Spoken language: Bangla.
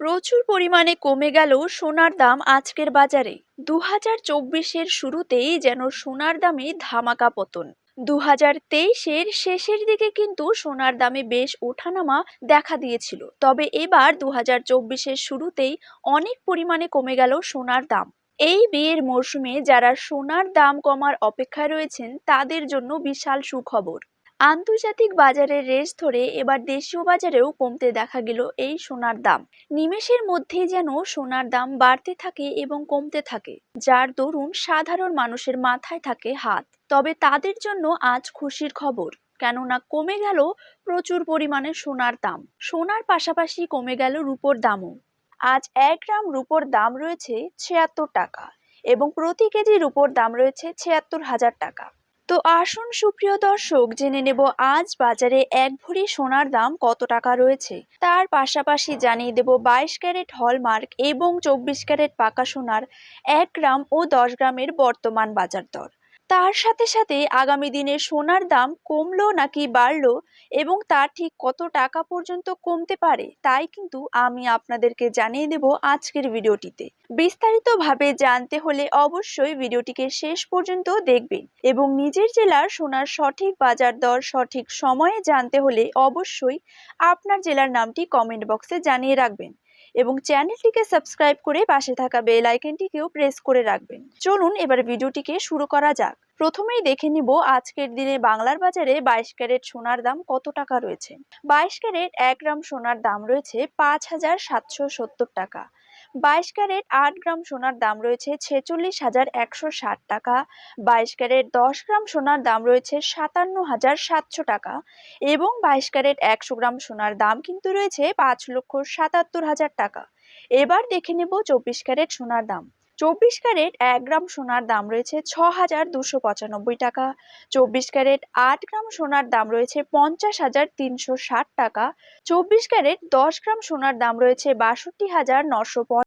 প্রচুর পরিমাণে কমে গেল সোনার দাম আজকের বাজারে। 2024-এর শুরুতেই যেন সোনার দামে ধামাকা পতন। 2023-এর শেষের দিকে কিন্তু সোনার দামে বেশ ওঠানামা দেখা দিয়েছিল, তবে এবার 2024-এর শুরুতেই অনেক পরিমাণে কমে গেল সোনার দাম। এই বিয়ের মরশুমে যারা সোনার দাম কমার অপেক্ষায় রয়েছেন তাদের জন্য বিশাল সুখবর। আন্তর্জাতিক বাজারের রেস ধরে এবার দেশীয় বাজারেও কমতে দেখা গেল এই সোনার দাম। নিমেষের মধ্যেই যেন সোনার দাম বাড়তে থাকে এবং কমতে থাকে, যার দরুন সাধারণ মানুষের মাথায় থাকে হাত। তবে তাদের জন্য আজ খুশির খবর, কেননা কমে গেল প্রচুর পরিমাণে সোনার দাম। সোনার পাশাপাশি কমে গেল রূপোর দামও। আজ 1 গ্রাম রূপোর দাম রয়েছে 76 টাকা এবং প্রতি কেজি রূপোর দাম রয়েছে 76,000 টাকা। তো আসুন সুপ্রিয় দর্শক, জেনে নেব আজ বাজারে 1 ভরি সোনার দাম কত টাকা রয়েছে। তার পাশাপাশি জানিয়ে দেব 22 ক্যারেট হলমার্ক এবং 24 ক্যারেট পাকা সোনার 1 গ্রাম ও 10 গ্রামের বর্তমান বাজার দর। তার সাথে সাথে আগামী দিনে সোনার দাম কমলো নাকি বাড়লো এবং তা ঠিক কত টাকা পর্যন্ত কমতে পারে, তাই কিন্তু আমি আপনাদেরকে জানিয়ে দেব আজকের ভিডিওটিতে। বিস্তারিতভাবে জানতে হলে অবশ্যই ভিডিওটিকে শেষ পর্যন্ত দেখবেন এবং নিজের জেলার সোনার সঠিক বাজার দর সঠিক সময়ে জানতে হলে অবশ্যই আপনার জেলার নামটি কমেন্ট বক্সে জানিয়ে রাখবেন এবং চ্যানেলটিকে সাবস্ক্রাইব করে পাশে থাকা বেল আইকনটিকেও প্রেস করে রাখবেন। চলুন এবার ভিডিওটিকে শুরু করা যাক। প্রথমেই দেখে নিব আজকের দিনে বাংলার বাজারে 22 ক্যারেট সোনার দাম কত টাকা রয়েছে। 22 ক্যারেট 1 গ্রাম সোনার দাম রয়েছে 5,770 টাকা। 22 ক্যারেট 8 গ্রাম সোনার দাম রয়েছে 46,160 টাকা। 22 ক্যারেট 10 গ্রাম সোনার দাম রয়েছে 57,700 টাকা এবং 22 ক্যারেট 100 গ্রাম সোনার দাম কিন্তু রয়েছে 5,77,000 টাকা। এবার দেখে নেব 24 ক্যারেট সোনার দাম। 24 ক্যারেট 1 গ্রাম সোনার দাম রয়েছে 6,295 টাকা। 24 ক্যারেট 8 গ্রাম সোনার দাম রয়েছে 50,360 টাকা। 24 ক্যারেট 10 গ্রাম সোনার দাম রয়েছে 62,950